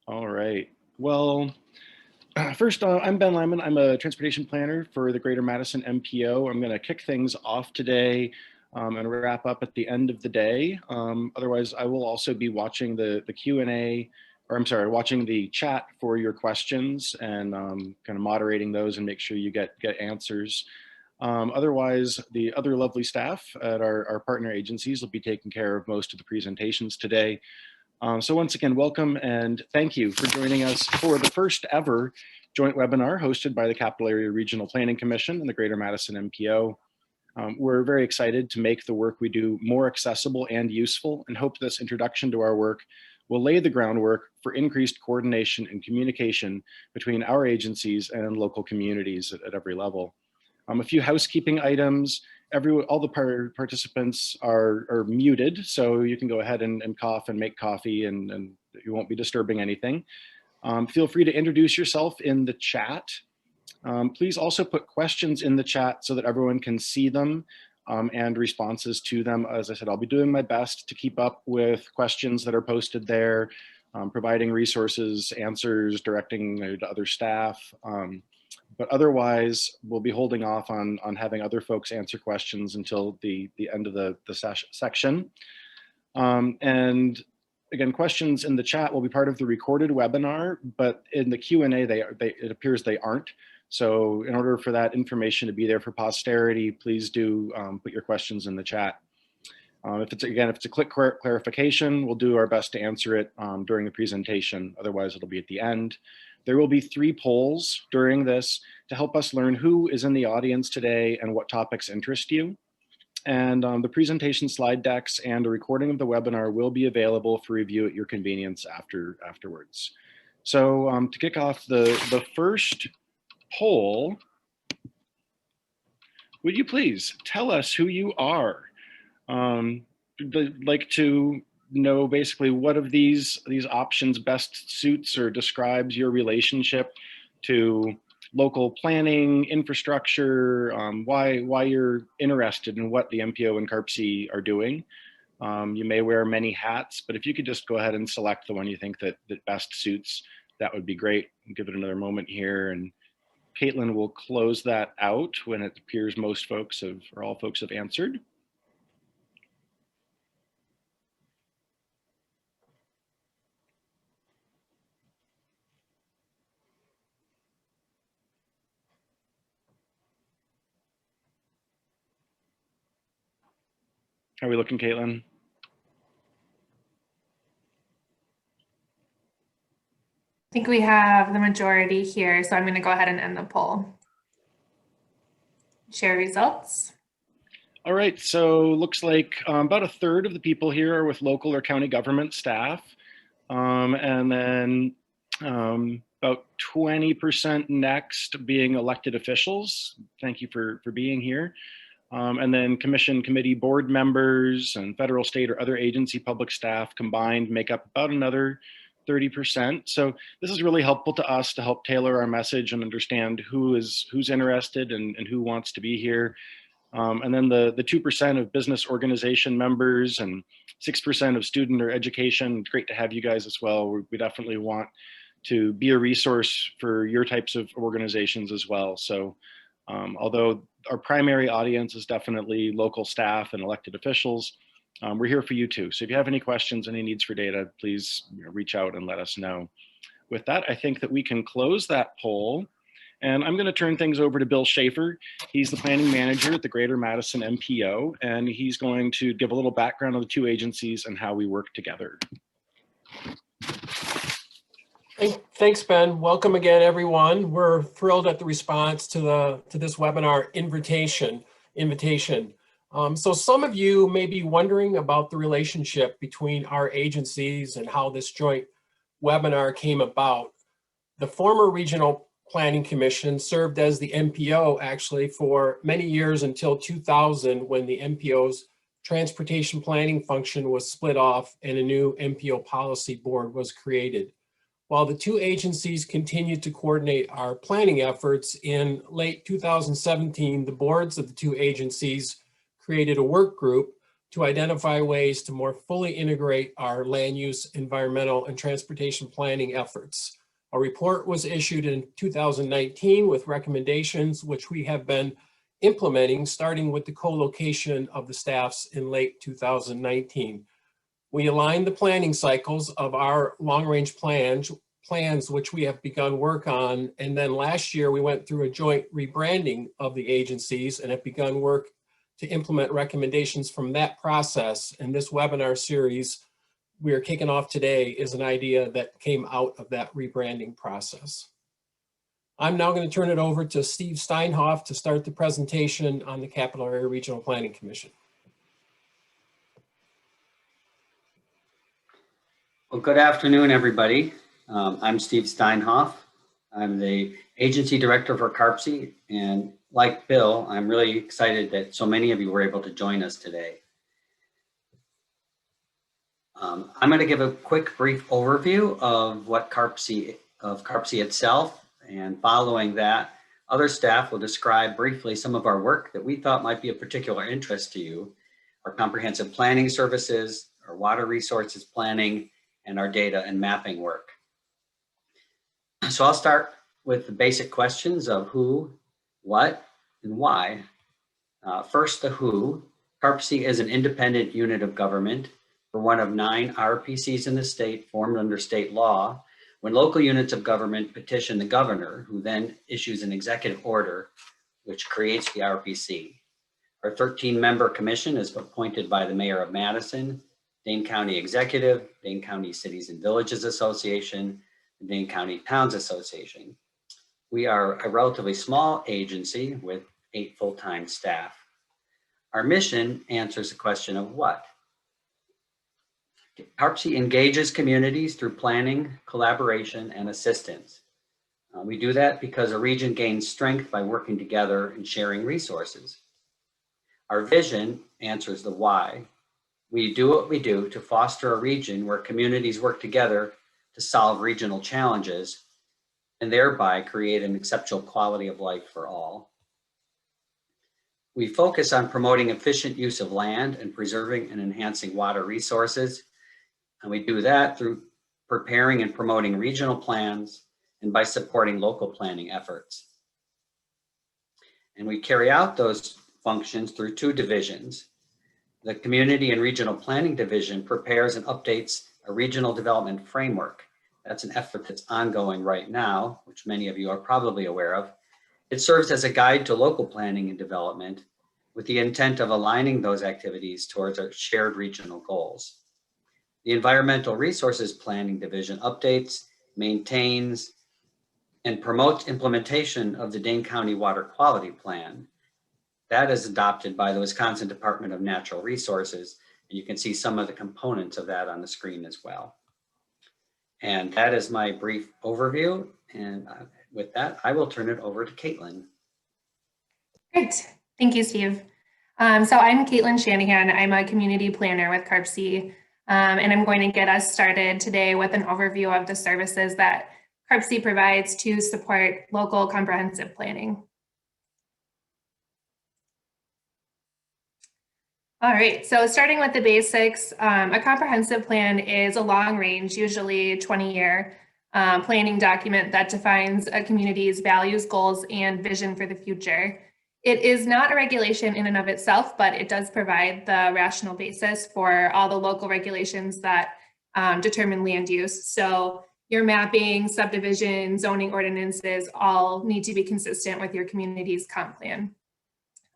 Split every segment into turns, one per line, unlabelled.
All right. Well, first, I'm Ben Lyman. I'm a transportation planner for the Greater Madison MPO. I'm going to kick things off today and wrap up at the end of the day. Otherwise, I will also be watching the Q&A, or I'm sorry, watching the chat for your questions and kind of moderating those and make sure you get answers. Otherwise, the other lovely staff at our partner agencies will be taking care of most of the presentations today. So once again, welcome and thank you for joining us for the first ever joint webinar hosted by the Capital Area Regional Planning Commission and the Greater Madison MPO. We're very excited to make the work we do more accessible and useful, and hope this introduction to our work will lay the groundwork for increased coordination and communication between our agencies and local communities at every level. A few housekeeping items. All the participants are muted, so you can go ahead and cough and make coffee and you won't be disturbing anything. Feel free to introduce yourself in the chat. Please also put questions in the chat so that everyone can see them and responses to them. As I said, I'll be doing my best to keep up with questions that are posted there, providing resources, answers, directing to other staff. But otherwise, we'll be holding off on having other folks answer questions until the end of the section. And again, questions in the chat will be part of the recorded webinar, but in the Q&A, it appears they aren't. So in order for that information to be there for posterity, please do put your questions in the chat. If it's a quick clarification, we'll do our best to answer it during the presentation. Otherwise, it'll be at the end. There will be 3 polls during this to help us learn who is in the audience today and what topics interest you. And the presentation slide decks and a recording of the webinar will be available for review at your convenience afterwards. So to kick off the first poll, would you please tell us who you are? I'd like to know basically what of these options best suits or describes your relationship to local planning, infrastructure, why you're interested in what the MPO and CARPC are doing. You may wear many hats, but if you could just go ahead and select the one you think that best suits, that would be great. Give it another moment here, and Caitlin will close that out when it appears most folks have, or all folks have answered. How are we looking, Caitlin?
I think we have the majority here, so I'm going to go ahead and end the poll. Share results.
All right, so looks like about 1/3 of the people here are with local or county government staff. And then about 20% next being elected officials. Thank you for being here. And then commission, committee, board members, and federal, state, or other agency public staff combined make up about another 30%. So this is really helpful to us to help tailor our message and understand who's interested and who wants to be here. And then the 2% of business organization members and 6% of student or education. Great to have you guys as well. We definitely want to be a resource for your types of organizations as well. So although our primary audience is definitely local staff and elected officials, we're here for you too. So if you have any questions, any needs for data, please reach out and let us know. With that, I think that we can close that poll. And I'm going to turn things over to Bill Schaefer. He's the planning manager at the Greater Madison MPO, and he's going to give a little background on the 2 agencies and how we work together.
Thanks, Ben. Welcome again, everyone. We're thrilled at the response to this webinar invitation. So some of you may be wondering about the relationship between our agencies and how this joint webinar came about. The former Regional Planning Commission served as the MPO actually for many years until 2000, when the MPO's transportation planning function was split off and a new MPO policy board was created. While the 2 agencies continued to coordinate our planning efforts, in late 2017, the boards of the 2 agencies created a work group to identify ways to more fully integrate our land use, environmental, and transportation planning efforts. A report was issued in 2019 with recommendations which we have been implementing, starting with the co-location of the staffs in late 2019. We aligned the planning cycles of our long-range plans which we have begun work on, and then last year we went through a joint rebranding of the agencies and have begun work to implement recommendations from that process. And this webinar series we are kicking off today is an idea that came out of that rebranding process. I'm now going to turn it over to Steve Steinhoff to start the presentation on the Capital Area Regional Planning Commission.
Well, good afternoon, everybody. I'm Steve Steinhoff. I'm the agency director for CARPC, and like Bill, I'm really excited that so many of you were able to join us today. I'm going to give a quick brief overview of what CARPC itself, and following that, other staff will describe briefly some of our work that we thought might be of particular interest to you, our comprehensive planning services, our water resources planning, and our data and mapping work. So I'll start with the basic questions of who, what, and why. First, the who. CARPC is an independent unit of government. We're one of 9 RPCs in the state formed under state law. When local units of government petition the governor, who then issues an executive order, which creates the RPC. Our 13-member commission is appointed by the mayor of Madison, Dane County Executive, Dane County Cities and Villages Association, and Dane County Towns Association. We are a relatively small agency with 8 full-time staff. Our mission answers the question of what? CARPC engages communities through planning, collaboration, and assistance. We do that because a region gains strength by working together and sharing resources. Our vision answers the why. We do what we do to foster a region where communities work together to solve regional challenges and thereby create an exceptional quality of life for all. We focus on promoting efficient use of land and preserving and enhancing water resources. And we do that through preparing and promoting regional plans and by supporting local planning efforts. And we carry out those functions through 2 divisions. The Community and Regional Planning Division prepares and updates a regional development framework. That's an effort that's ongoing right now, which many of you are probably aware of. It serves as a guide to local planning and development with the intent of aligning those activities towards our shared regional goals. The Environmental Resources Planning Division updates, maintains, and promotes implementation of the Dane County Water Quality Plan. That is adopted by the Wisconsin Department of Natural Resources, and you can see some of the components of that on the screen as well. And that is my brief overview, and with that, I will turn it over to Caitlin.
Great, thank you, Steve. So I'm Caitlin Shanahan. I'm a community planner with CARPC, and I'm going to get us started today with an overview of the services that CARPC provides to support local comprehensive planning. All right, so starting with the basics, a comprehensive plan is a long range, usually 20-year planning document that defines a community's values, goals, and vision for the future. It is not a regulation in and of itself, but it does provide the rational basis for all the local regulations that determine land use. So your mapping, subdivision, zoning ordinances all need to be consistent with your community's comp plan.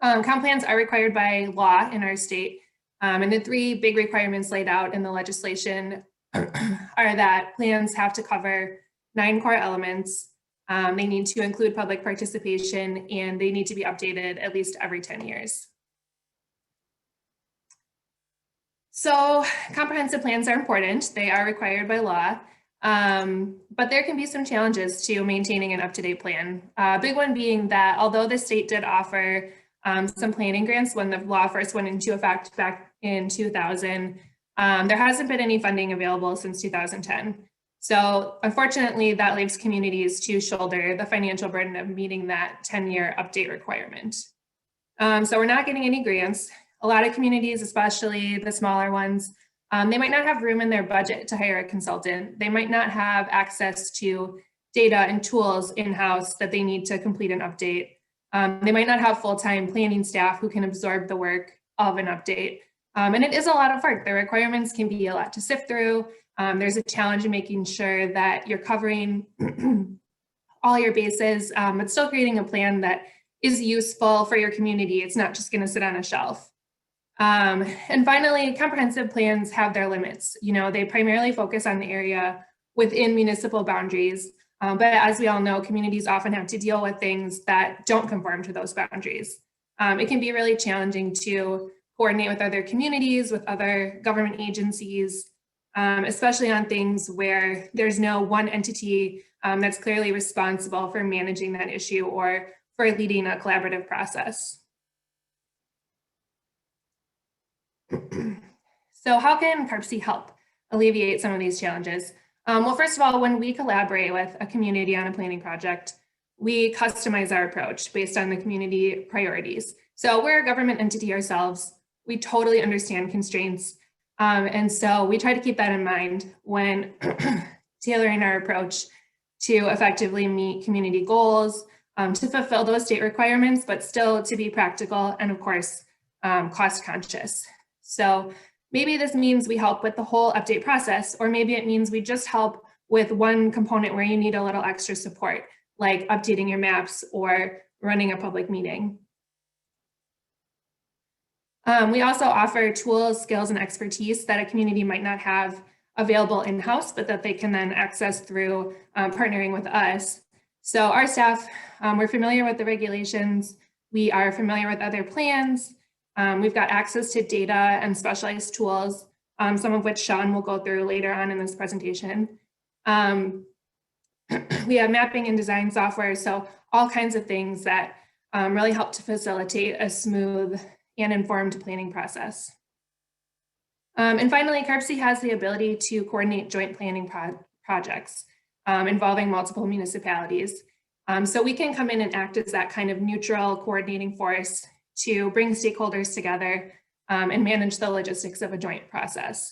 Comp plans are required by law in our state, and the 3 big requirements laid out in the legislation are that plans have to cover 9 core elements, they need to include public participation, and they need to be updated at least every 10 years. So comprehensive plans are important. They are required by law, but there can be some challenges to maintaining an up-to-date plan. A big one being that although the state did offer some planning grants when the law first went into effect back in 2000, there hasn't been any funding available since 2010. So unfortunately, that leaves communities to shoulder the financial burden of meeting that 10-year update requirement. So we're not getting any grants. A lot of communities, especially the smaller ones, they might not have room in their budget to hire a consultant. They might not have access to data and tools in-house that they need to complete an update. They might not have full-time planning staff who can absorb the work of an update. And it is a lot of work. The requirements can be a lot to sift through. There's a challenge in making sure that you're covering all your bases, but still creating a plan that is useful for your community. It's not just going to sit on a shelf. And finally, comprehensive plans have their limits. You know, they primarily focus on the area within municipal boundaries. But as we all know, communities often have to deal with things that don't conform to those boundaries. It can be really challenging to coordinate with other communities, with other government agencies, especially on things where there's no one entity that's clearly responsible for managing that issue or for leading a collaborative process. So how can CARPC help alleviate some of these challenges? Well, first of all, when we collaborate with a community on a planning project, we customize our approach based on the community priorities. So we're a government entity ourselves. We totally understand constraints. And so we try to keep that in mind when tailoring our approach to effectively meet community goals, to fulfill those state requirements, but still to be practical and of course, cost conscious. So maybe this means we help with the whole update process, or maybe it means we just help with one component where you need a little extra support, like updating your maps or running a public meeting. We also offer tools, skills, and expertise that a community might not have available in-house, but that they can then access through partnering with us. So our staff, we're familiar with the regulations. We are familiar with other plans. We've got access to data and specialized tools, some of which Sean will go through later on in this presentation. We have mapping and design software, so all kinds of things that really help to facilitate a smooth and informed planning process. And finally, CARPC has the ability to coordinate joint planning projects involving multiple municipalities. So we can come in and act as that kind of neutral coordinating force to bring stakeholders together and manage the logistics of a joint process.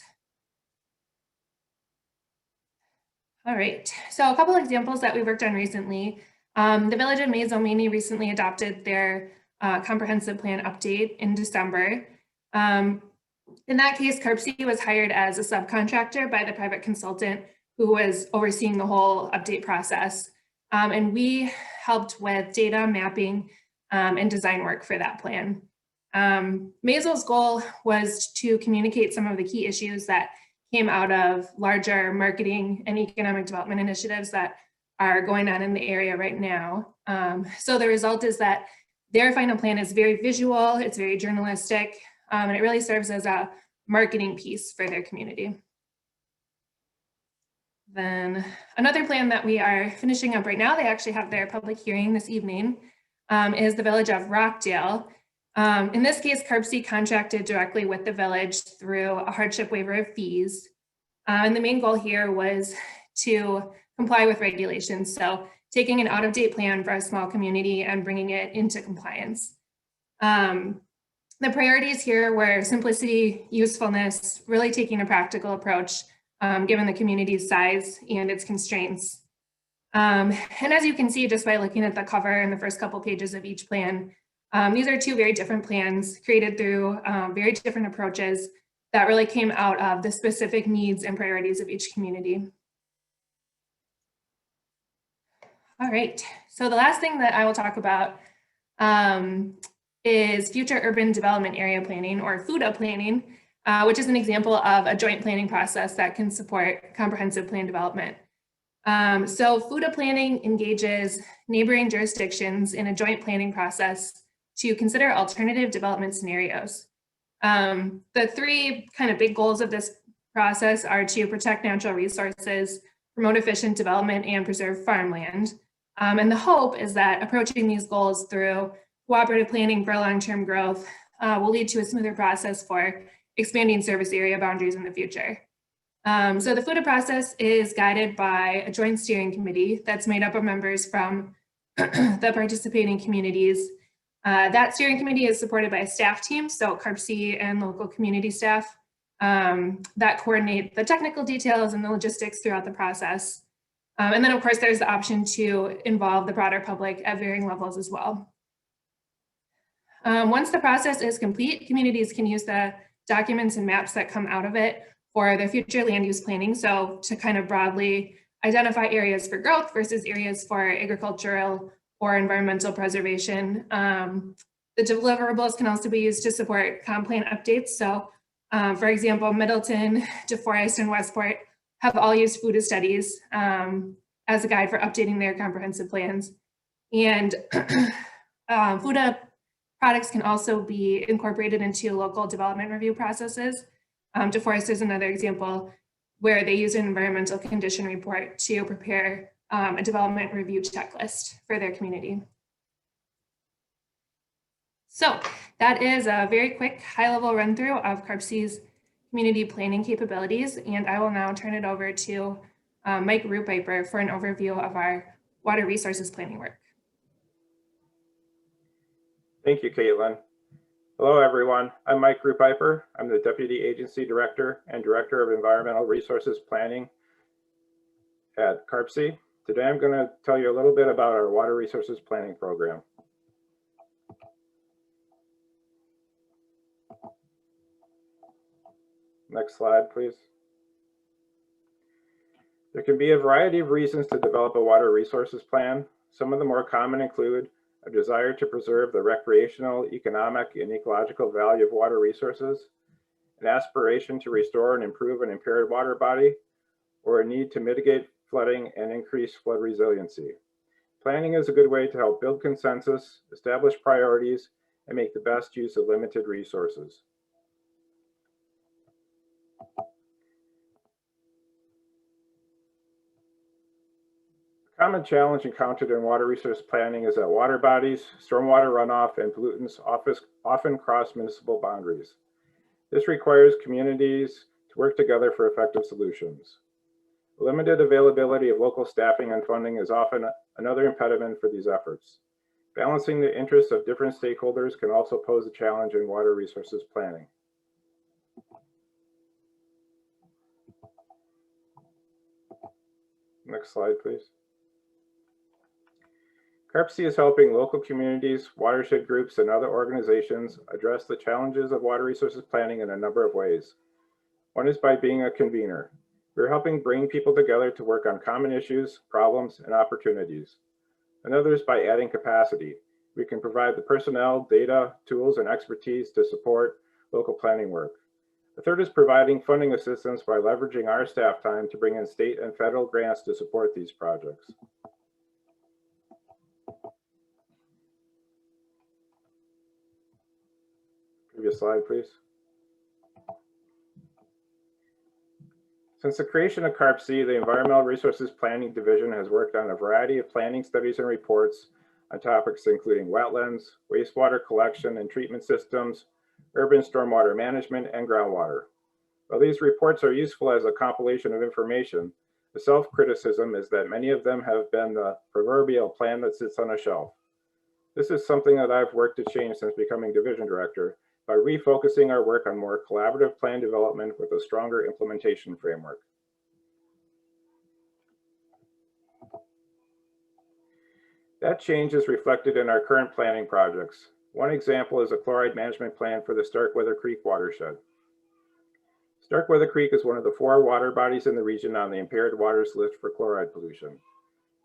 All right, so a couple of examples that we worked on recently. The Village of Maizomanie recently adopted their comprehensive plan update in December. In that case, CARPC was hired as a subcontractor by the private consultant who was overseeing the whole update process. And we helped with data mapping and design work for that plan. Maizo's goal was to communicate some of the key issues that came out of larger marketing and economic development initiatives that are going on in the area right now. So the result is that their final plan is very visual, it's very journalistic, and it really serves as a marketing piece for their community. Then another plan that we are finishing up right now, they actually have their public hearing this evening, is the Village of Rockdale. In this case, CARPC contracted directly with the village through a hardship waiver of fees. And the main goal here was to comply with regulations. So taking an out-of-date plan for a small community and bringing it into compliance. The priorities here were simplicity, usefulness, really taking a practical approach given the community's size and its constraints. And as you can see, just by looking at the cover and the first couple pages of each plan, these are two very different plans created through very different approaches that really came out of the specific needs and priorities of each community. All right, so the last thing that I will talk about is future urban development area planning, or FUDA planning, which is an example of a joint planning process that can support comprehensive plan development. So FUDA planning engages neighboring jurisdictions in a joint planning process to consider alternative development scenarios. The three kind of big goals of this process are to protect natural resources, promote efficient development, and preserve farmland. And the hope is that approaching these goals through cooperative planning for long-term growth will lead to a smoother process for expanding service area boundaries in the future. So the FUDA process is guided by a joint steering committee that's made up of members from the participating communities. That steering committee is supported by a staff team, so CARPC and local community staff that coordinate the technical details and the logistics throughout the process. And then of course, there's the option to involve the broader public at varying levels as well. Once the process is complete, communities can use the documents and maps that come out of it for their future land use planning. So to kind of broadly identify areas for growth versus areas for agricultural or environmental preservation. The deliverables can also be used to support comp plan updates. So for example, Middleton, DeForest, and Westport have all used FUTA studies as a guide for updating their comprehensive plans. And FUTA products can also be incorporated into local development review processes. DeForest is another example where they use an environmental condition report to prepare a development review checklist for their community. So that is a very quick high-level run-through of CARPC's community planning capabilities, and I will now turn it over to Mike Rupiper for an overview of our water resources planning work.
Thank you, Caitlin. Hello, everyone. I'm Mike Rupiper. I'm the Deputy Agency Director and Director of Environmental Resources Planning at CARPC. Today, I'm going to tell you a little bit about our water resources planning program. Next slide, please. There can be a variety of reasons to develop a water resources plan. Some of the more common include a desire to preserve the recreational, economic, and ecological value of water resources, an aspiration to restore and improve an impaired water body, or a need to mitigate flooding and increase flood resiliency. Planning is a good way to help build consensus, establish priorities, and make the best use of limited resources. A common challenge encountered in water resource planning is that water bodies, stormwater runoff, and pollutants often cross municipal boundaries. This requires communities to work together for effective solutions. Limited availability of local staffing and funding is often another impediment for these efforts. Balancing the interests of different stakeholders can also pose a challenge in water resources planning. Next slide, please. CARPC is helping local communities, watershed groups, and other organizations address the challenges of water resources planning in a number of ways. One is by being a convener. We're helping bring people together to work on common issues, problems, and opportunities. Another is by adding capacity. We can provide the personnel, data, tools, and expertise to support local planning work. The third is providing funding assistance by leveraging our staff time to bring in state and federal grants to support these projects. Previous slide, please. Since the creation of CARPC, the Environmental Resources Planning Division has worked on a variety of planning studies and reports on topics including wetlands, wastewater collection and treatment systems, urban stormwater management, and groundwater. While these reports are useful as a compilation of information, the self-criticism is that many of them have been the proverbial plan that sits on a shelf. This is something that I've worked to change since becoming division director, by refocusing our work on more collaborative plan development with a stronger implementation framework. That change is reflected in our current planning projects. One example is a chloride management plan for the Starkweather Creek watershed. Starkweather Creek is one of the 4 water bodies in the region on the impaired waters list for chloride pollution.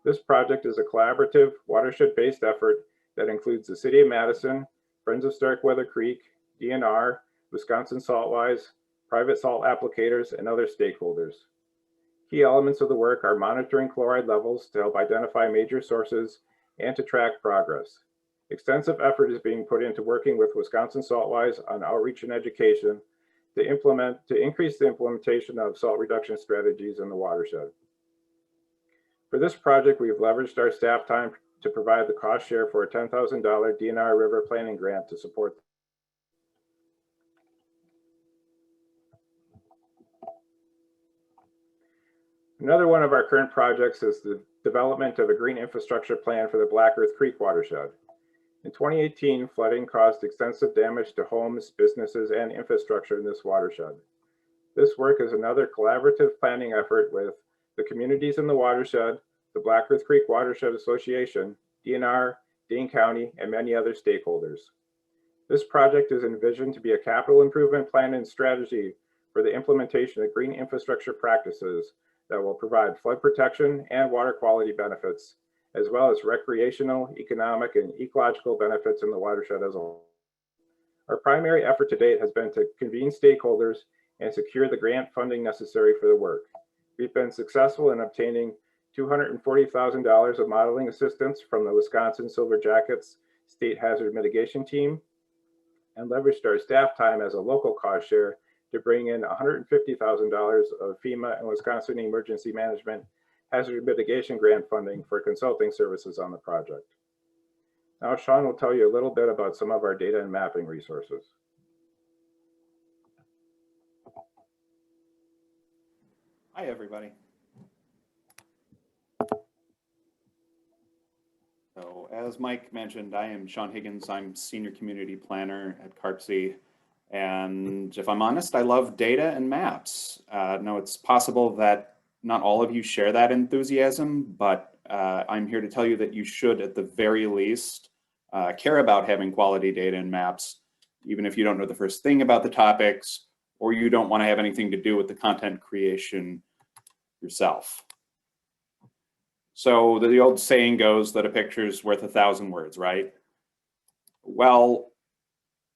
This project is a collaborative, watershed-based effort that includes the City of Madison, Friends of Starkweather Creek, DNR, Wisconsin Saltwise, private salt applicators, and other stakeholders. Key elements of the work are monitoring chloride levels to help identify major sources and to track progress. Extensive effort is being put into working with Wisconsin Saltwise on outreach and education to increase the implementation of salt reduction strategies in the watershed. For this project, we've leveraged our staff time to provide the cost share for a $10,000 DNR River Planning Grant to support. Another one of our current projects is the development of a green infrastructure plan for the Black Earth Creek watershed. In 2018, flooding caused extensive damage to homes, businesses, and infrastructure in this watershed. This work is another collaborative planning effort with the communities in the watershed, the Black Earth Creek Watershed Association, DNR, Dane County, and many other stakeholders. This project is envisioned to be a capital improvement plan and strategy for the implementation of green infrastructure practices that will provide flood protection and water quality benefits, as well as recreational, economic, and ecological benefits in the watershed as a whole. Our primary effort to date has been to convene stakeholders and secure the grant funding necessary for the work. We've been successful in obtaining $240,000 of modeling assistance from the Wisconsin Silver Jackets State Hazard Mitigation Team, and leveraged our staff time as a local cost share to bring in $150,000 of FEMA and Wisconsin Emergency Management Hazard Mitigation Grant funding for consulting services on the project. Now, Sean will tell you a little bit about some of our data and mapping resources.
Hi, everybody. So as Mike mentioned, I am Sean Higgins. I'm Senior Community Planner at CARPC. And if I'm honest, I love data and maps. Now, it's possible that not all of you share that enthusiasm, but I'm here to tell you that you should, at the very least, care about having quality data and maps, even if you don't know the first thing about the topics, or you don't want to have anything to do with the content creation yourself. So the old saying goes that a picture is worth 1,000 words, right? Well,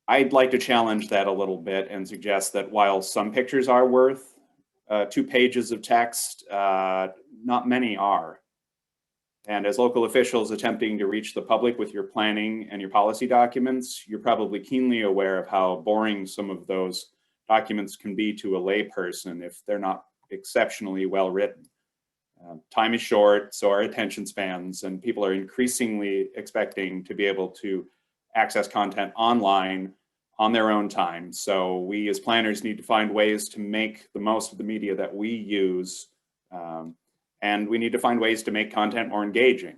I'd like to challenge that a little bit and suggest that while some pictures are worth 2 pages of text, not many are. And as local officials attempting to reach the public with your planning and your policy documents, you're probably keenly aware of how boring some of those documents can be to a layperson if they're not exceptionally well written. Time is short, so are attention spans, and people are increasingly expecting to be able to access content online on their own time. So we as planners need to find ways to make the most of the media that we use, and we need to find ways to make content more engaging.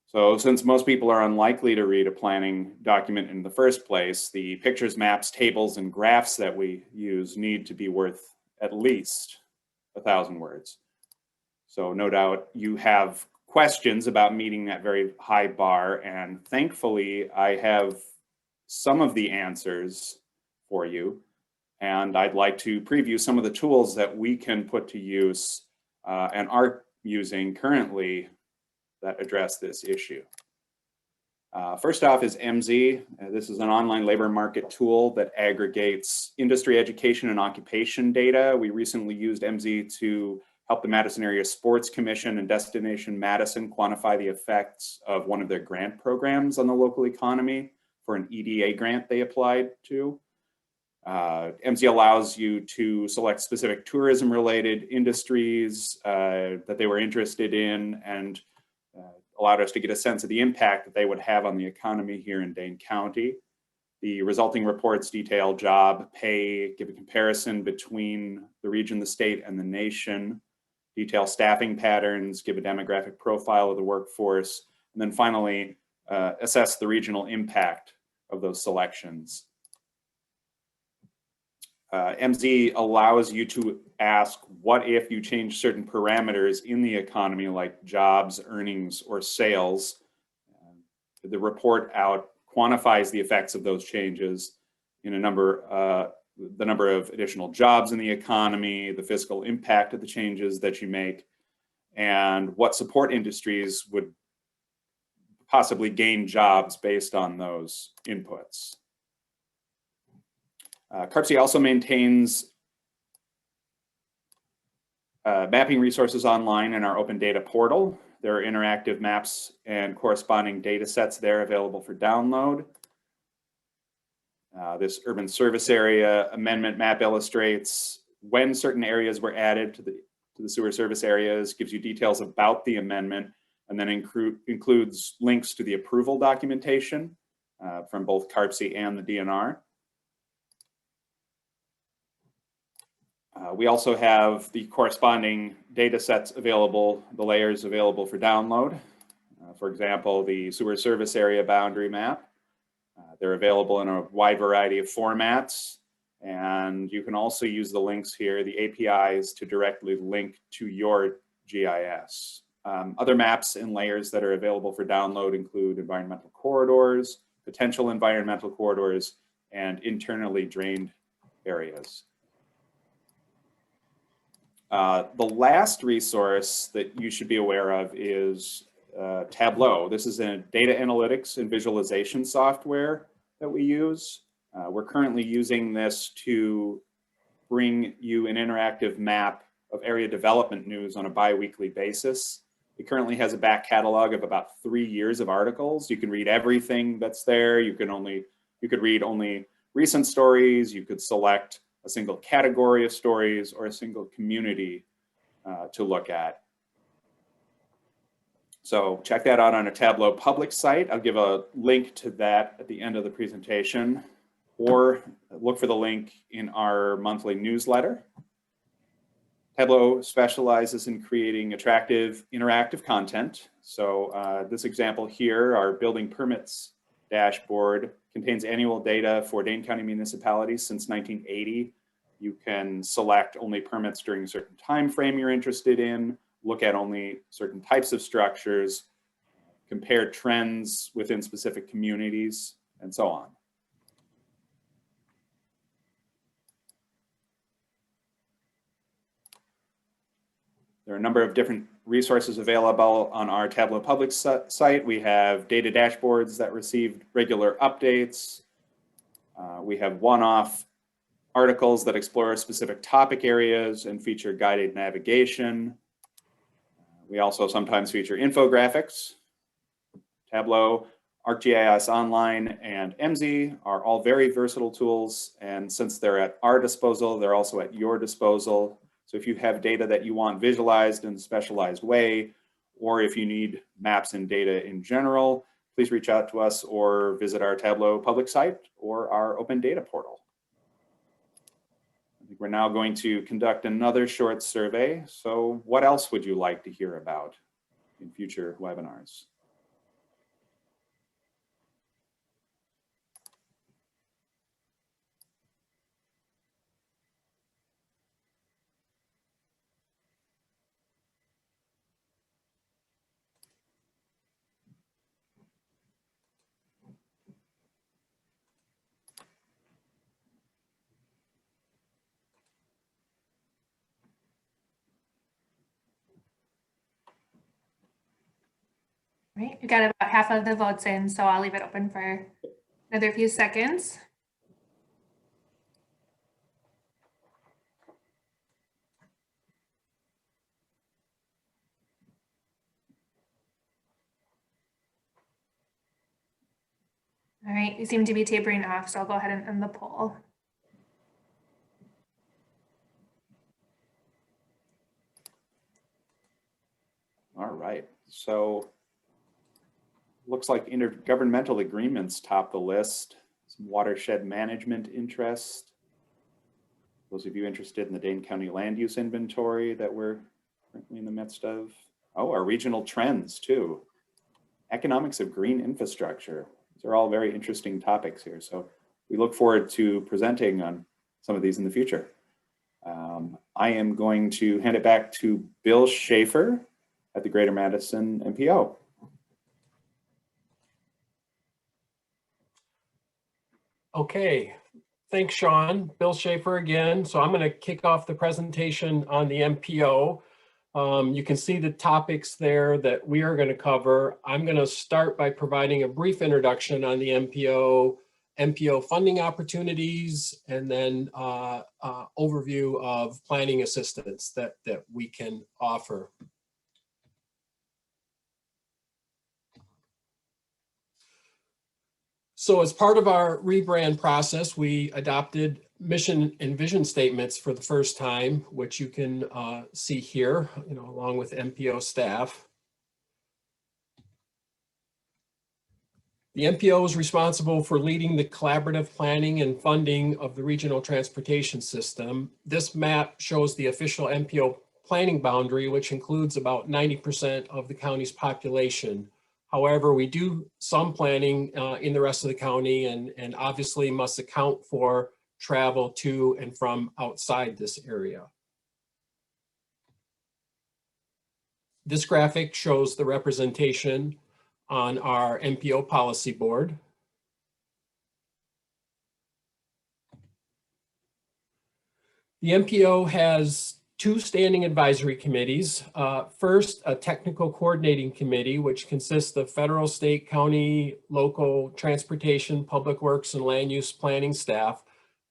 So since most people are unlikely to read a planning document in the first place, the pictures, maps, tables, and graphs that we use need to be worth at least 1,000 words. So no doubt you have questions about meeting that very high bar, and thankfully I have some of the answers for you, and I'd like to preview some of the tools that we can put to use and are using currently that address this issue. First off is MZ. This is an online labor market tool that aggregates industry, education, and occupation data. We recently used MZ to help the Madison Area Sports Commission and Destination Madison quantify the effects of one of their grant programs on the local economy for an EDA grant they applied to. MZ allows you to select specific tourism-related industries that they were interested in, and allowed us to get a sense of the impact that they would have on the economy here in Dane County. The resulting reports detail job, pay, give a comparison between the region, the state, and the nation, detail staffing patterns, give a demographic profile of the workforce, and then finally assess the regional impact of those selections. MZ allows you to ask, what if you change certain parameters in the economy like jobs, earnings, or sales? The report out quantifies the effects of those changes in the number of additional jobs in the economy, the fiscal impact of the changes that you make, and what support industries would possibly gain jobs based on those inputs. CARPC also maintains mapping resources online in our open data portal. There are interactive maps and corresponding data sets there available for download. This urban service area amendment map illustrates when certain areas were added to the sewer service areas, gives you details about the amendment, and then includes links to the approval documentation from both CARPC and the DNR. We also have the corresponding data sets available, the layers available for download. For example, the sewer service area boundary map. They're available in a wide variety of formats. And you can also use the links here, the APIs, to directly link to your GIS. Other maps and layers that are available for download include environmental corridors, potential environmental corridors, and internally drained areas. The last resource that you should be aware of is Tableau. This is a data analytics and visualization software that we use. We're currently using this to bring you an interactive map of area development news on a bi-weekly basis. It currently has a back catalog of about 3 years of articles. You can read everything that's there. You could read only recent stories. You could select a single category of stories or a single community to look at. So check that out on a Tableau public site. I'll give a link to that at the end of the presentation, or look for the link in our monthly newsletter. Tableau specializes in creating attractive, interactive content. So this example here, our building permits dashboard, contains annual data for Dane County municipalities since 1980. You can select only permits during a certain time frame you're interested in, look at only certain types of structures, compare trends within specific communities, and so on. There are a number of different resources available on our Tableau public site. We have data dashboards that receive regular updates. We have one-off articles that explore specific topic areas and feature guided navigation. We also sometimes feature infographics. Tableau, ArcGIS Online, and MZ are all very versatile tools. And since they're at our disposal, they're also at your disposal. So if you have data that you want visualized in a specialized way, or if you need maps and data in general, please reach out to us or visit our Tableau public site or our open data portal. I think we're now going to conduct another short survey. So what else would you like to hear about in future webinars?
Right, we got about half of the votes in, so I'll leave it open for another few seconds. All right, we seem to be tapering off, so I'll go ahead and end the poll.
All right, so looks like intergovernmental agreements top the list. Some watershed management interest. Those of you interested in the Dane County land use inventory that we're currently in the midst of. Oh, our regional trends too. Economics of green infrastructure. These are all very interesting topics here. So we look forward to presenting on some of these in the future. I am going to hand it back to Bill Schaefer at the Greater Madison MPO.
Okay, thanks, Sean. Bill Schaefer again. So I'm going to kick off the presentation on the MPO. You can see the topics there that we are going to cover. I'm going to start by providing a brief introduction on the MPO funding opportunities, and then overview of planning assistance that we can offer. So as part of our rebrand process, we adopted mission and vision statements for the first time, which you can see here, along with MPO staff. The MPO is responsible for leading the collaborative planning and funding of the regional transportation system. This map shows the official MPO planning boundary, which includes about 90% of the county's population. However, we do some planning in the rest of the county and obviously must account for travel to and from outside this area. This graphic shows the representation on our MPO policy board. The MPO has two standing advisory committees. First, a technical coordinating committee, which consists of federal, state, county, local transportation, public works, and land use planning staff.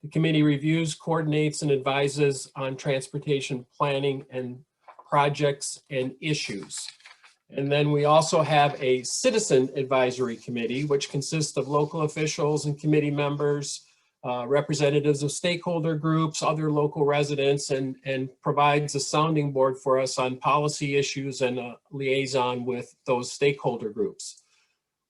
The committee reviews, coordinates, and advises on transportation planning and projects and issues. And then we also have a citizen advisory committee, which consists of local officials and committee members, representatives of stakeholder groups, other local residents, and provides a sounding board for us on policy issues and a liaison with those stakeholder groups.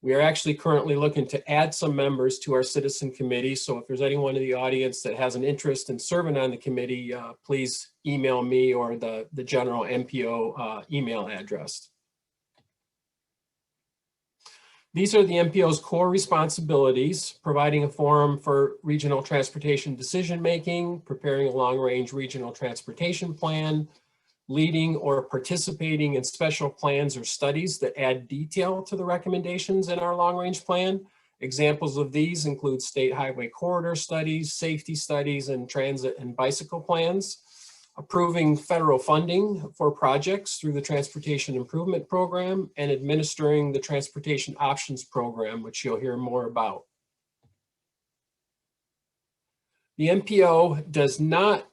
We are actually currently looking to add some members to our citizen committee. So if there's anyone in the audience that has an interest in serving on the committee, please email me or the general MPO email address. These are the MPO's core responsibilities: providing a forum for regional transportation decision-making, preparing a long-range regional transportation plan, leading or participating in special plans or studies that add detail to the recommendations in our long-range plan. Examples of these include state highway corridor studies, safety studies, and transit and bicycle plans. Approving federal funding for projects through the Transportation Improvement Program, and administering the Transportation Options Program, which you'll hear more about. The MPO does not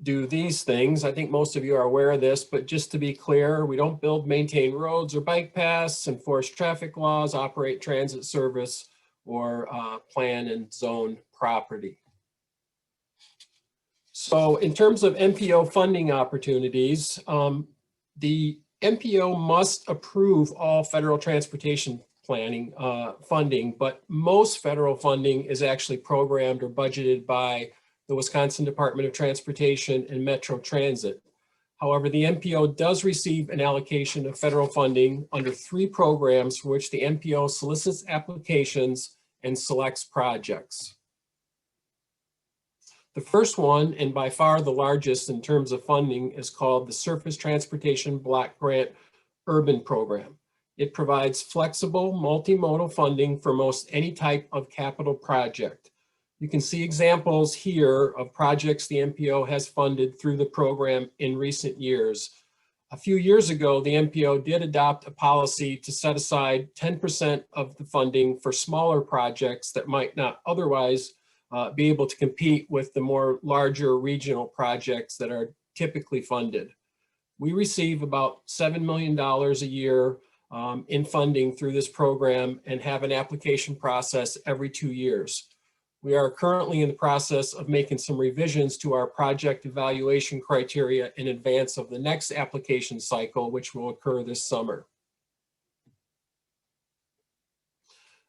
do these things. I think most of you are aware of this, but just to be clear, we don't build, maintain roads or bike paths, enforce traffic laws, operate transit service, or plan and zone property. So in terms of MPO funding opportunities, the MPO must approve all federal transportation planning funding, but most federal funding is actually programmed or budgeted by the Wisconsin Department of Transportation and Metro Transit. However, the MPO does receive an allocation of federal funding under 3 programs for which the MPO solicits applications and selects projects. The first one, and by far the largest in terms of funding, is called the Surface Transportation Block Grant Urban Program. It provides flexible multimodal funding for most any type of capital project. You can see examples here of projects the MPO has funded through the program in recent years. A few years ago, the MPO did adopt a policy to set aside 10% of the funding for smaller projects that might not otherwise be able to compete with the more larger regional projects that are typically funded. We receive about $7 million a year in funding through this program and have an application process every 2 years. We are currently in the process of making some revisions to our project evaluation criteria in advance of the next application cycle, which will occur this summer.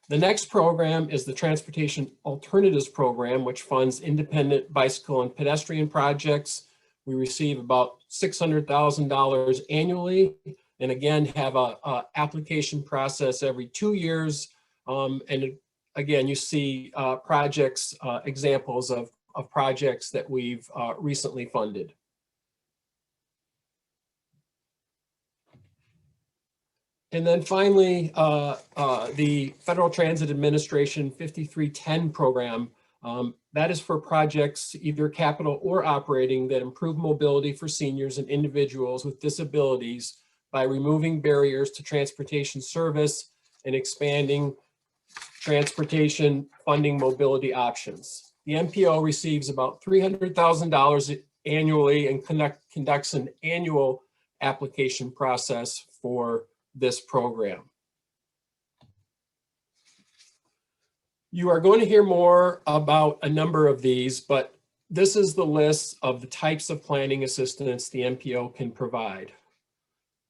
The next program is the Transportation Alternatives Program, which funds independent bicycle and pedestrian projects. We receive about $600,000 annually, and again, have a application process every 2 years. And again, you see projects, examples of projects that we've recently funded. And then finally, the Federal Transit Administration 5310 program, that is for projects, either capital or operating, that improve mobility for seniors and individuals with disabilities by removing barriers to transportation service and expanding transportation funding mobility options. The MPO receives about $300,000 annually and conducts an annual application process for this program. You are going to hear more about a number of these, but this is the list of the types of planning assistance the MPO can provide.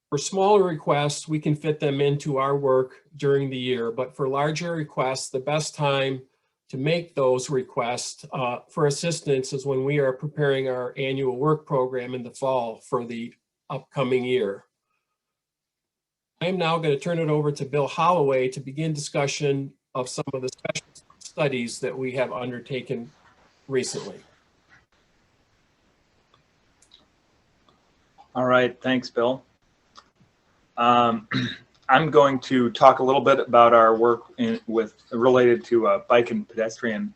For smaller requests, we can fit them into our work during the year, but for larger requests, the best time to make those requests for assistance is when we are preparing our annual work program in the fall for the upcoming year. I am now going to turn it over to Bill Holloway to begin discussion of some of the special studies that we have undertaken recently.
All right, thanks, Bill. I'm going to talk a little bit about our work related to bike and pedestrian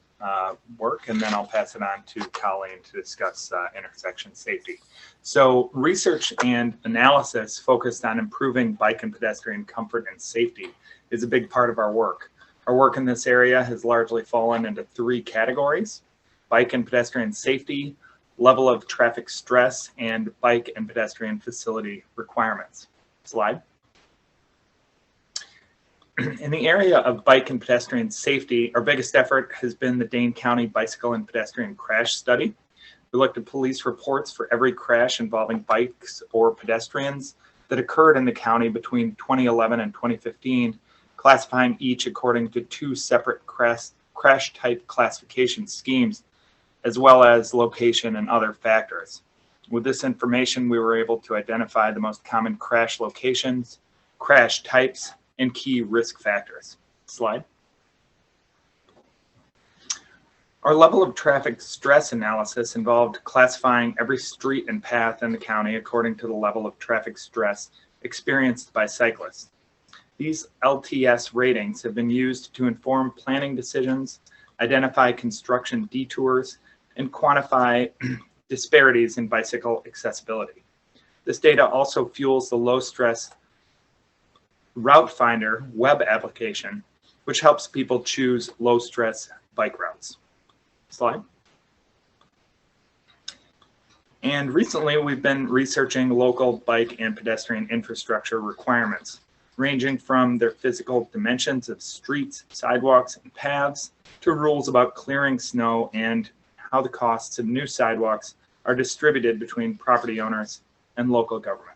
work, and then I'll pass it on to Colleen to discuss intersection safety. So research and analysis focused on improving bike and pedestrian comfort and safety is a big part of our work. Our work in this area has largely fallen into 3 categories: bike and pedestrian safety, level of traffic stress, and bike and pedestrian facility requirements. Slide. In the area of bike and pedestrian safety, our biggest effort has been the Dane County Bicycle and Pedestrian Crash Study. We looked at police reports for every crash involving bikes or pedestrians that occurred in the county between 2011 and 2015, classifying each according to 2 separate crash type classification schemes, as well as location and other factors. With this information, we were able to identify the most common crash locations, crash types, and key risk factors. Slide. Our level of traffic stress analysis involved classifying every street and path in the county according to the level of traffic stress experienced by cyclists. These LTS ratings have been used to inform planning decisions, identify construction detours, and quantify disparities in bicycle accessibility. This data also fuels the low stress Route Finder web application, which helps people choose low stress bike routes. Slide. And recently we've been researching local bike and pedestrian infrastructure requirements, ranging from their physical dimensions of streets, sidewalks, and paths to rules about clearing snow and how the costs of new sidewalks are distributed between property owners and local government.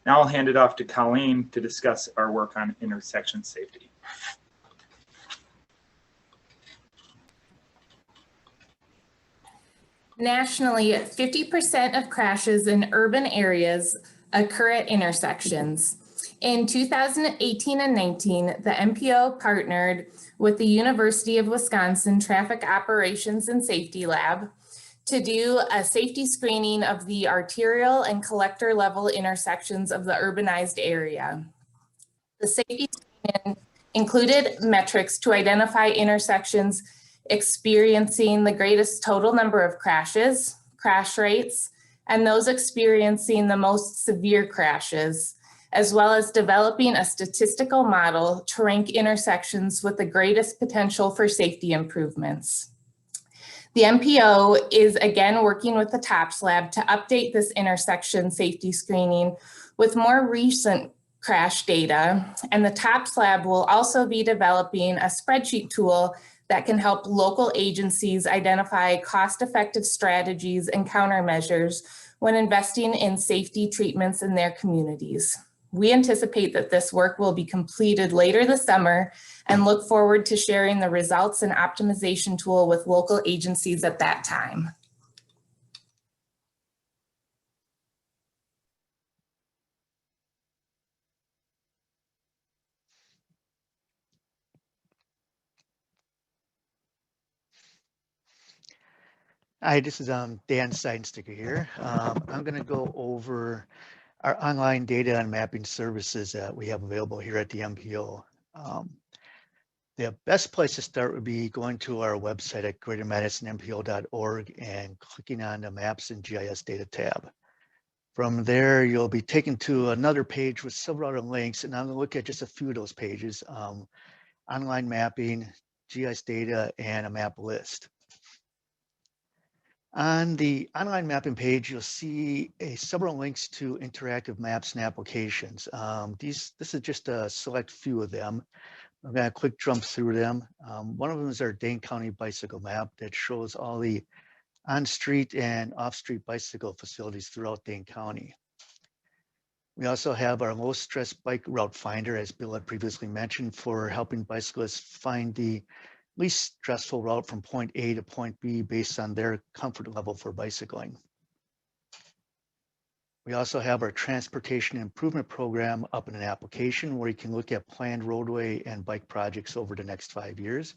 Now I'll hand it off to Colleen to discuss our work on intersection safety.
Nationally, 50% of crashes in urban areas occur at intersections. In 2018 and 19, the MPO partnered with the University of Wisconsin Traffic Operations and Safety Lab to do a safety screening of the arterial and collector level intersections of the urbanized area. The safety screening included metrics to identify intersections experiencing the greatest total number of crashes, crash rates, and those experiencing the most severe crashes, as well as developing a statistical model to rank intersections with the greatest potential for safety improvements. The MPO is again working with the TOPS lab to update this intersection safety screening with more recent crash data, and the TOPS lab will also be developing a spreadsheet tool that can help local agencies identify cost-effective strategies and countermeasures when investing in safety treatments in their communities. We anticipate that this work will be completed later this summer and look forward to sharing the results and optimization tool with local agencies at that time.
Hi, this is Dan Seidensticker here. I'm going to go over our online data and mapping services that we have available here at the MPO. The best place to start would be going to our website at greatermadisonmpo.org and clicking on the Maps and GIS Data tab. From there, you'll be taken to another page with several other links, and I'm going to look at just a few of those pages: online mapping, GIS data, and a map list. On the online mapping page, you'll see several links to interactive maps and applications. This is just a select few of them. I'm going to quick jump through them. One of them is our Dane County bicycle map that shows all the on-street and off-street bicycle facilities throughout Dane County. We also have our low stress bike route finder, as Bill had previously mentioned, for helping bicyclists find the least stressful route from point A to point B based on their comfort level for bicycling. We also have our transportation improvement program up in an application where you can look at planned roadway and bike projects over the next 5 years.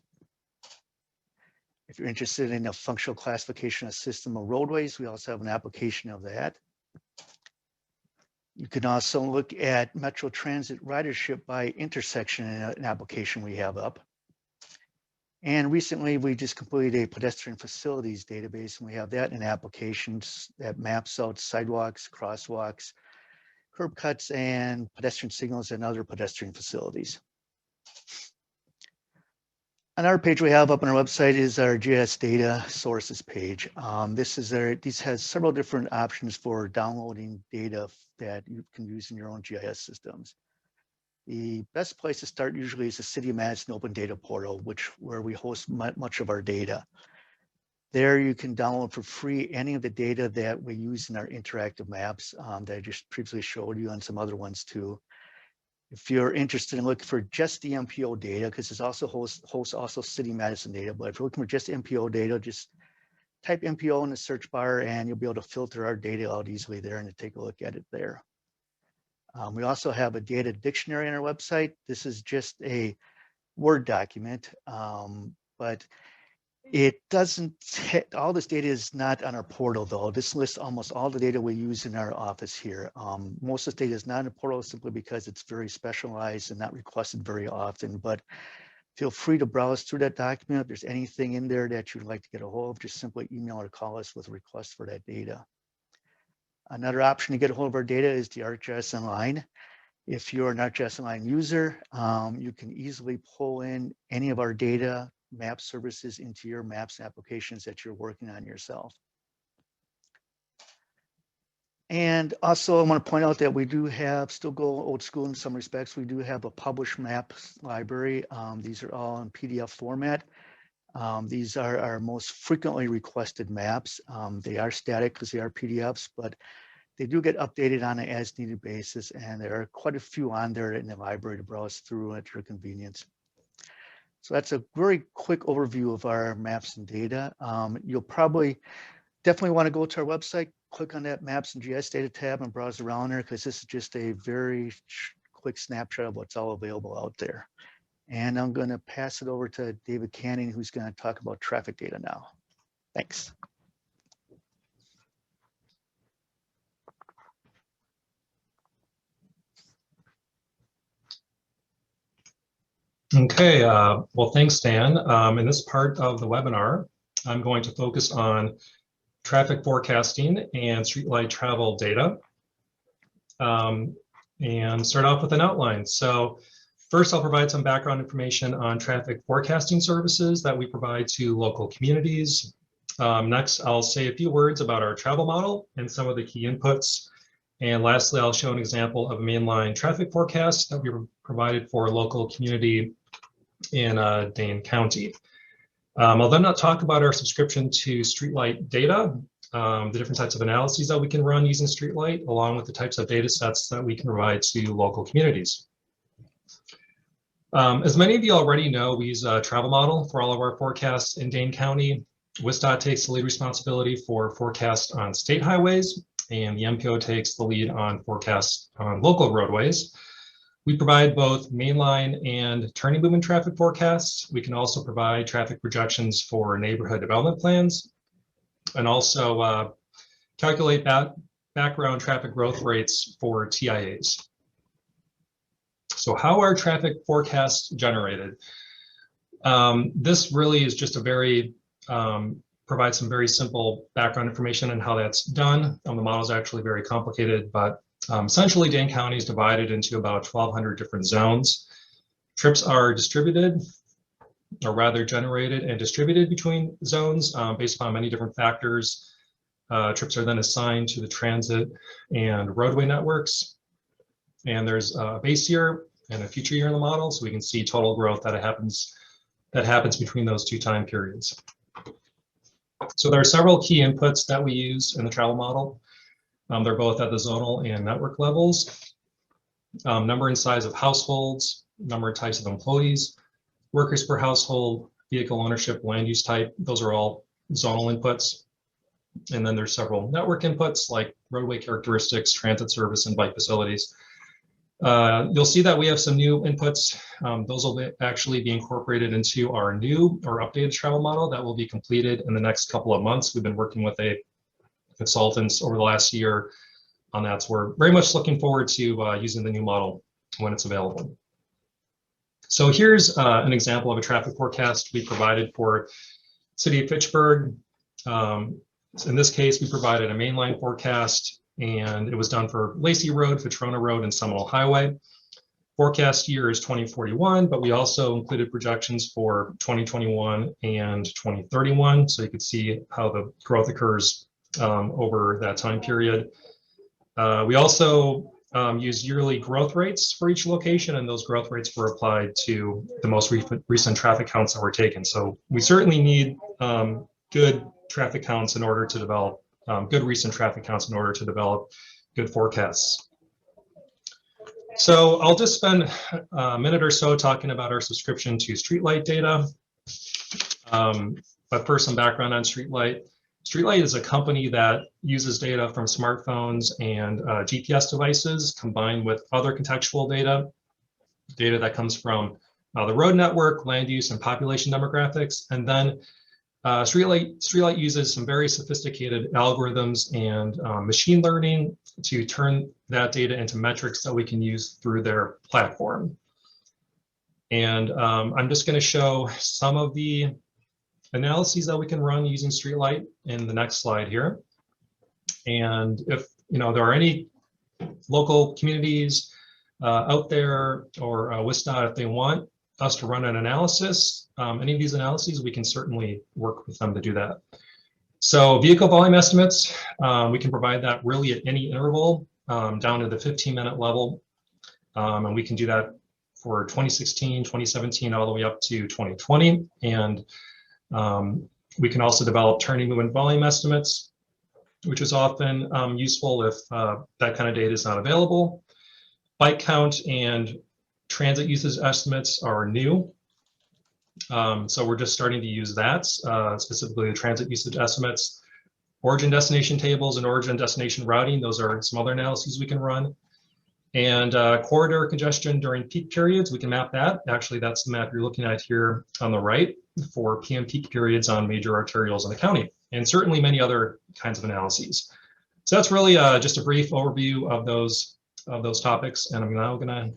If you're interested in a functional classification of system of roadways, we also have an application of that. You can also look at Metro Transit ridership by intersection in an application we have up. And recently we just completed a pedestrian facilities database, and we have that in applications that maps out sidewalks, crosswalks, curb cuts, and pedestrian signals and other pedestrian facilities. Another page we have up on our website is our GIS data sources page. This has several different options for downloading data that you can use in your own GIS systems. The best place to start usually is the City of Madison Open Data Portal, where we host much of our data. There you can download for free any of the data that we use in our interactive maps that I just previously showed you, and some other ones too. If you're interested in looking for just the MPO data, because it also hosts also City Madison data, but if you're looking for just MPO data, just type MPO in the search bar and you'll be able to filter our data out easily there and to take a look at it there. We also have a data dictionary on our website. This is just a Word document, but it doesn't, all this data is not on our portal though. This lists almost all the data we use in our office here. Most of this data is not in the portal simply because it's very specialized and not requested very often, but feel free to browse through that document. If there's anything in there that you'd like to get a hold of, just simply email or call us with a request for that data. Another option to get a hold of our data is the ArcGIS Online. If you're an ArcGIS Online user, you can easily pull in any of our data map services into your maps applications that you're working on yourself. And also I want to point out that we do have, still go old school in some respects, we do have a published maps library. These are all in PDF format. These are our most frequently requested maps. They are static because they are PDFs, but they do get updated on an as needed basis, and there are quite a few on there in the library to browse through at your convenience. So that's a very quick overview of our maps and data. You'll definitely want to go to our website, click on that Maps and GIS Data tab and browse around there, because this is just a very quick snapshot of what's all available out there. And I'm going to pass it over to David Canning, who's going to talk about traffic data now. Thanks.
Okay, well, thanks, Dan. In this part of the webinar, I'm going to focus on traffic forecasting and streetlight travel data, and start off with an outline. So first, I'll provide some background information on traffic forecasting services that we provide to local communities. Next, I'll say a few words about our travel model and some of the key inputs. And lastly, I'll show an example of a mainline traffic forecast that we provided for a local community in Dane County. I'll then talk about our subscription to streetlight data, the different types of analyses that we can run using streetlight, along with the types of data sets that we can provide to local communities. As many of you already know, we use a travel model for all of our forecasts in Dane County. WSDOT takes the lead responsibility for forecasts on state highways, and the MPO takes the lead on forecasts on local roadways. We provide both mainline and turning movement traffic forecasts. We can also provide traffic projections for neighborhood development plans, and also calculate background traffic growth rates for TIAs. So how are traffic forecasts generated? This really is just a very, provides some very simple background information on how that's done. The model is actually very complicated, but essentially Dane County is divided into about 1,200 different zones. Trips are distributed, or rather generated and distributed between zones based upon many different factors. Trips are then assigned to the transit and roadway networks. And there's a base year and a future year in the model, so we can see total growth that happens between those two time periods. So there are several key inputs that we use in the travel model. They're both at the zonal and network levels. Number and size of households, number and types of employees, workers per household, vehicle ownership, land use type. Those are all zonal inputs. And then there's several network inputs like roadway characteristics, transit service, and bike facilities. You'll see that we have some new inputs. Those will actually be incorporated into our new or updated travel model that will be completed in the next couple of months. We've been working with a consultant over the last year on that. So we're very much looking forward to using the new model when it's available. So here's an example of a traffic forecast we provided for City of Fitchburg. In this case, we provided a mainline forecast, and it was done for Lacey Road, Fitrona Road, and Seminole Highway. Forecast year is 2041, but we also included projections for 2021 and 2031, so you could see how the growth occurs over that time period. We also use yearly growth rates for each location, and those growth rates were applied to the most recent traffic counts that were taken. So we certainly need good traffic counts in order to develop, good recent traffic counts in order to develop good forecasts. So I'll just spend a minute or so talking about our subscription to Streetlight data. But first, some background on Streetlight. Streetlight is a company that uses data from smartphones and GPS devices combined with other contextual data that comes from the road network, land use, and population demographics. And then Streetlight uses some very sophisticated algorithms and machine learning to turn that data into metrics that we can use through their platform. And I'm just going to show some of the analyses that we can run using Streetlight in the next slide here. And if there are any local communities out there or WSDOT, if they want us to run an analysis, any of these analyses, we can certainly work with them to do that. So vehicle volume estimates, we can provide that really at any interval down to the 15-minute level. And we can do that for 2016, 2017, all the way up to 2020. And we can also develop turning movement volume estimates, which is often useful if that kind of data is not available. Bike count and transit usage estimates are new. So we're just starting to use that, specifically the transit usage estimates. Origin destination tables and origin destination routing, those are some other analyses we can run. And corridor congestion during peak periods, we can map that. Actually, that's the map you're looking at here on the right for PM peak periods on major arterials in the county, and certainly many other kinds of analyses. So that's really just a brief overview of those topics, and I'm now going to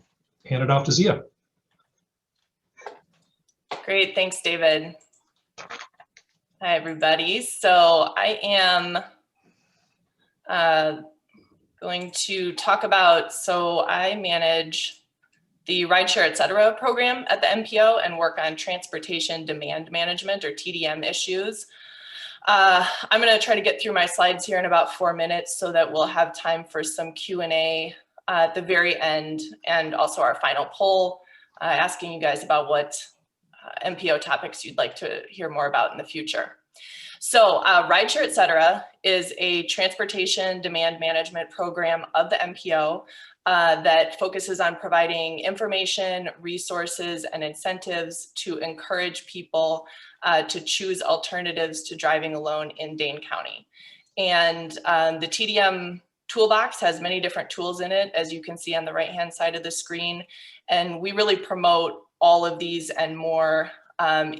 hand it off to Zia.
Great, thanks, David. Hi, everybody. So I am going to talk about, so I manage the Rideshare Etc. program at the MPO and work on transportation demand management or TDM issues. I'm going to try to get through my slides here in about 4 minutes so that we'll have time for some Q&A at the very end, and also our final poll, asking you guys about what MPO topics you'd like to hear more about in the future. So Rideshare Etc. is a transportation demand management program of the MPO that focuses on providing information, resources, and incentives to encourage people to choose alternatives to driving alone in Dane County. And the TDM toolbox has many different tools in it, as you can see on the right-hand side of the screen. And we really promote all of these and more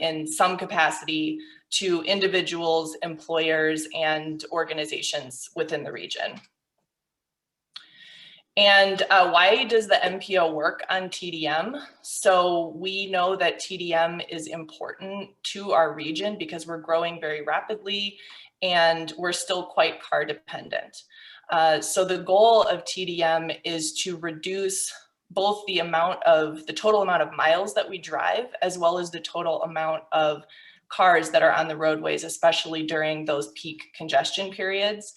in some capacity to individuals, employers, and organizations within the region. And why does the MPO work on TDM? So we know that TDM is important to our region because we're growing very rapidly and we're still quite car dependent. So the goal of TDM is to reduce both the total amount of miles that we drive, as well as the total amount of cars that are on the roadways, especially during those peak congestion periods.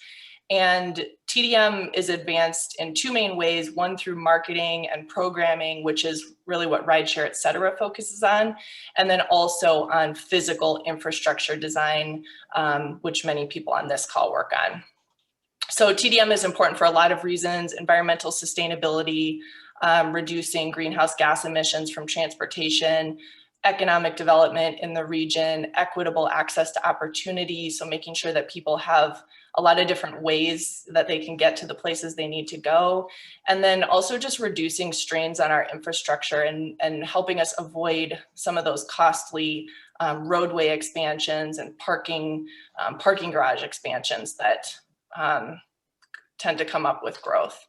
And TDM is advanced in two main ways, one through marketing and programming, which is really what Rideshare Etc. focuses on, and then also on physical infrastructure design, which many people on this call work on. So TDM is important for a lot of reasons: environmental sustainability, reducing greenhouse gas emissions from transportation, economic development in the region, equitable access to opportunity, so making sure that people have a lot of different ways that they can get to the places they need to go. And then also just reducing strains on our infrastructure and helping us avoid some of those costly roadway expansions and parking garage expansions that tend to come up with growth.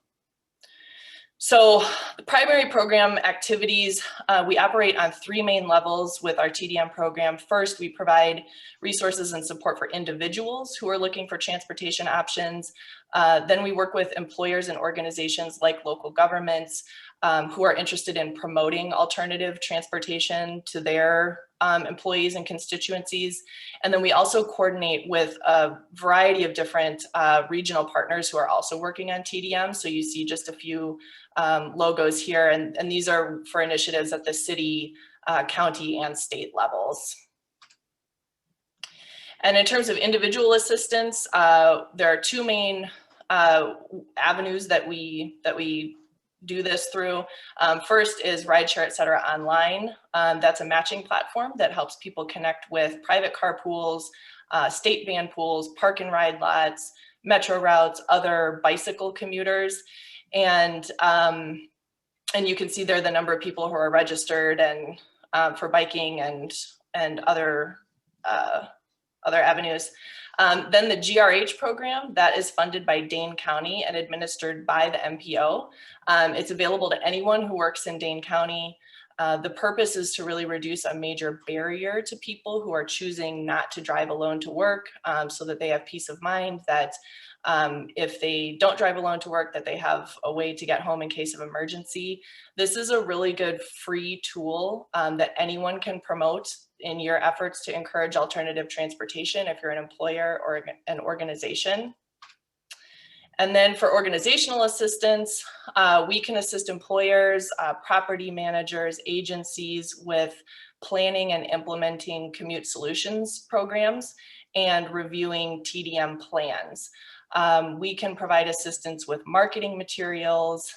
So the primary program activities, we operate on 3 main levels with our TDM program. First, we provide resources and support for individuals who are looking for transportation options. Then we work with employers and organizations like local governments who are interested in promoting alternative transportation to their employees and constituencies. And then we also coordinate with a variety of different regional partners who are also working on TDM. So you see just a few logos here, and these are for initiatives at the city, county, and state levels. And in terms of individual assistance, there are 2 main avenues that we do this through. First is Rideshare Etc. Online. That's a matching platform that helps people connect with private car pools, state van pools, park and ride lots, metro routes, other bicycle commuters. And you can see there the number of people who are registered and for biking and other avenues. Then the GRH program, that is funded by Dane County and administered by the MPO. It's available to anyone who works in Dane County. The purpose is to really reduce a major barrier to people who are choosing not to drive alone to work, so that they have peace of mind that if they don't drive alone to work, that they have a way to get home in case of emergency. This is a really good free tool that anyone can promote in your efforts to encourage alternative transportation if you're an employer or an organization. And then for organizational assistance, we can assist employers, property managers, agencies with planning and implementing commute solutions programs and reviewing TDM plans. We can provide assistance with marketing materials.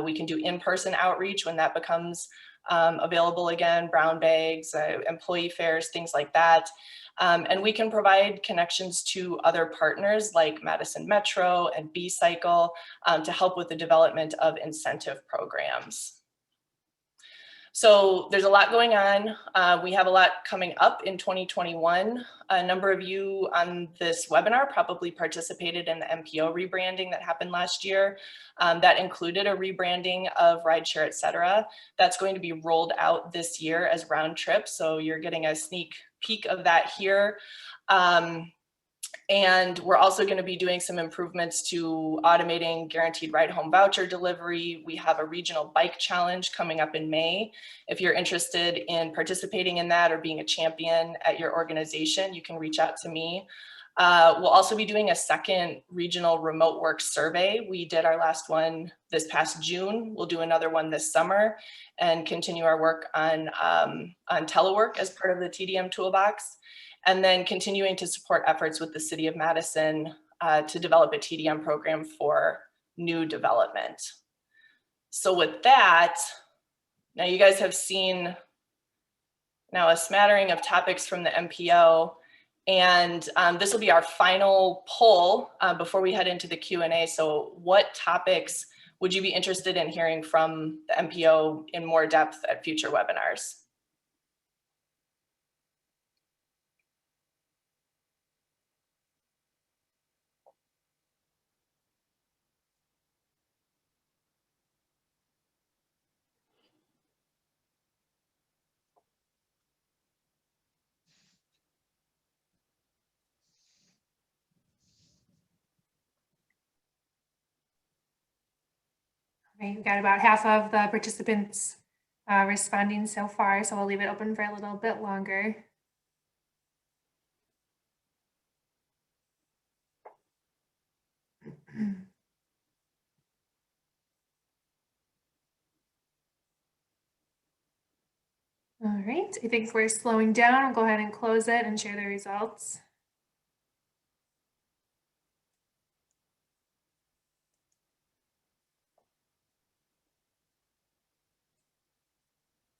We can do in-person outreach when that becomes available again, brown bags, employee fairs, things like that. And we can provide connections to other partners like Madison Metro and B-Cycle to help with the development of incentive programs. So there's a lot going on. We have a lot coming up in 2021. A number of you on this webinar probably participated in the MPO rebranding that happened last year. That included a rebranding of Rideshare Etc. That's going to be rolled out this year as round trip. So you're getting a sneak peek of that here. And we're also going to be doing some improvements to automating guaranteed ride home voucher delivery. We have a regional bike challenge coming up in May. If you're interested in participating in that or being a champion at your organization, you can reach out to me. We'll also be doing a second regional remote work survey. We did our last one this past June. We'll do another one this summer and continue our work on telework as part of the TDM toolbox. And then continuing to support efforts with the City of Madison to develop a TDM program for new development. So with that, now you guys have seen now a smattering of topics from the MPO, and this will be our final poll before we head into the Q&A. So what topics would you be interested in hearing from the MPO in more depth at future webinars?
Okay, we've got about half of the participants responding so far, so we'll leave it open for a little bit longer. All right, I think we're slowing down. I'll go ahead and close it and share the results.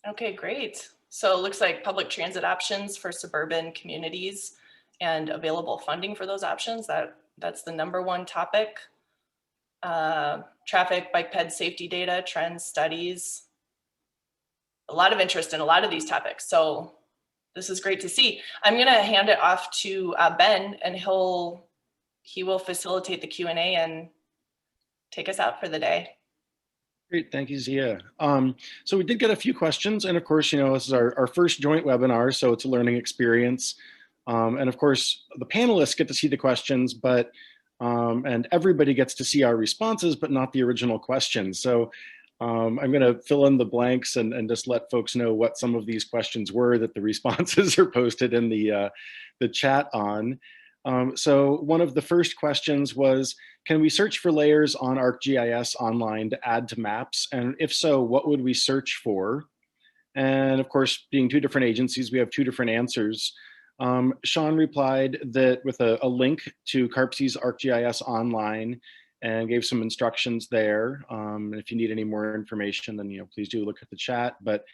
Okay, great. So it looks like public transit options for suburban communities and available funding for those options. That's the #1 topic. Traffic, bike ped safety data, trends, studies. A lot of interest in a lot of these topics. So this is great to see. I'm going to hand it off to Ben, and he will facilitate the Q&A and take us out for the day.
Great, thank you, Zia. So we did get a few questions, and of course, this is our first joint webinar, so it's a learning experience. And of course, the panelists get to see the questions, but and everybody gets to see our responses, but not the original questions. So I'm going to fill in the blanks and just let folks know what some of these questions were that the responses are posted in the chat on. So one of the first questions was, can we search for layers on ArcGIS online to add to maps? And if so, what would we search for? And of course, being two different agencies, we have two different answers. Sean replied that with a link to CARPC's ArcGIS online and gave some instructions there. If you need any more information, then please do look at the chat. But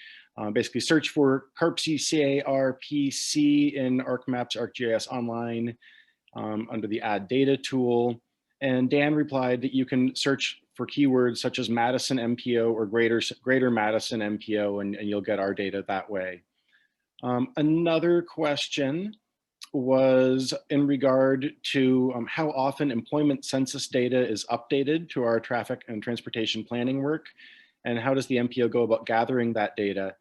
basically search for CARPC, CARPC in ArcMaps ArcGIS online under the Add Data tool. And Dan replied that you can search for keywords such as Madison MPO or Greater Madison MPO, and you'll get our data that way. Another question was in regard to how often employment census data is updated to our traffic and transportation planning work, and how does the MPO go about gathering that data?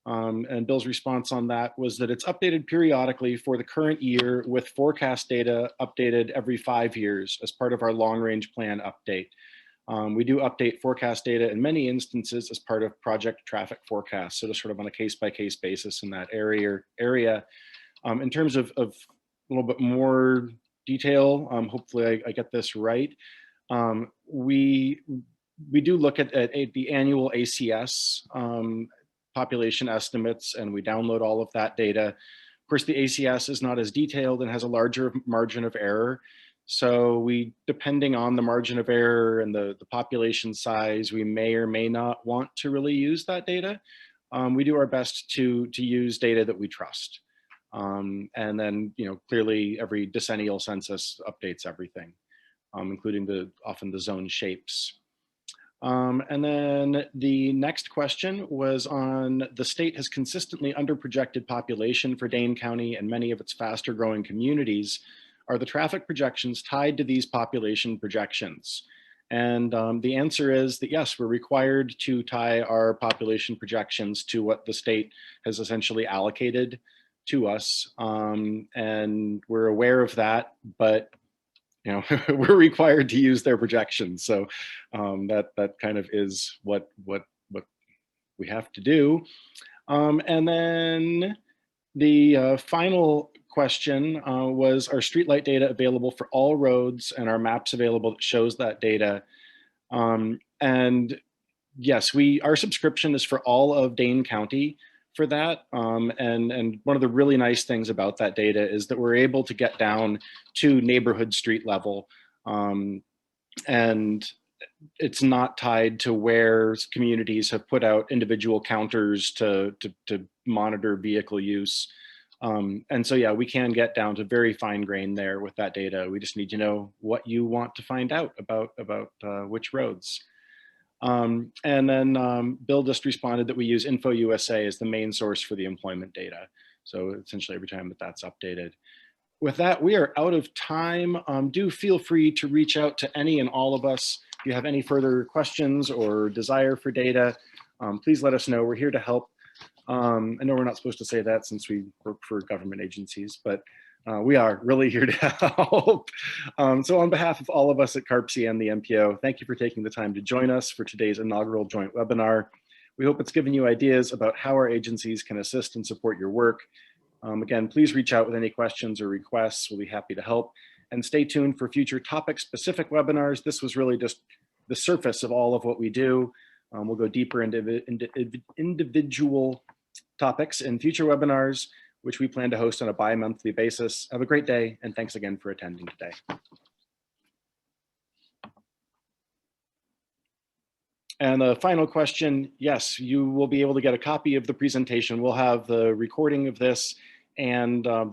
And Bill's response on that was that it's updated periodically for the current year with forecast data updated every 5 years as part of our long range plan update. We do update forecast data in many instances as part of project traffic forecasts, so just sort of on a case-by-case basis in that area. In terms of a little bit more detail, hopefully I get this right. We do look at the annual ACS population estimates, and we download all of that data. Of course, the ACS is not as detailed and has a larger margin of error. So depending on the margin of error and the population size, we may or may not want to really use that data. We do our best to use data that we trust. And then, clearly every decennial census updates everything, including often the zone shapes. And then the next question was on the state has consistently underprojected population for Dane County and many of its faster growing communities. Are the traffic projections tied to these population projections? And the answer is that yes, we're required to tie our population projections to what the state has essentially allocated to us. And we're aware of that, but we're required to use their projections. So that kind of is what we have to do. And then the final question was, are streetlight data available for all roads, and are maps available that shows that data? And yes, our subscription is for all of Dane County for that. And one of the really nice things about that data is that we're able to get down to neighborhood street level. And it's not tied to where communities have put out individual counters to monitor vehicle use. And so, yeah, we can get down to very fine grain there with that data. We just need to know what you want to find out about which roads. And then Bill just responded that we use Info USA as the main source for the employment data. So essentially every time that's updated. With that, we are out of time. Do feel free to reach out to any and all of us. If you have any further questions or desire for data, please let us know. We're here to help. I know we're not supposed to say that since we work for government agencies, but we are really here to help. So on behalf of all of us at CARPC and the MPO, thank you for taking the time to join us for today's inaugural joint webinar. We hope it's given you ideas about how our agencies can assist and support your work. Again, please reach out with any questions or requests. We'll be happy to help. And stay tuned for future topic-specific webinars. This was really just the surface of all of what we do. We'll go deeper into individual topics in future webinars, which we plan to host on a bi-monthly basis. Have a great day, and thanks again for attending today. And the final question, yes, you will be able to get a copy of the presentation. We'll have the recording of this and all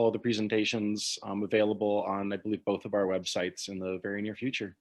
of the presentations available on, I believe, both of our websites in the very near future.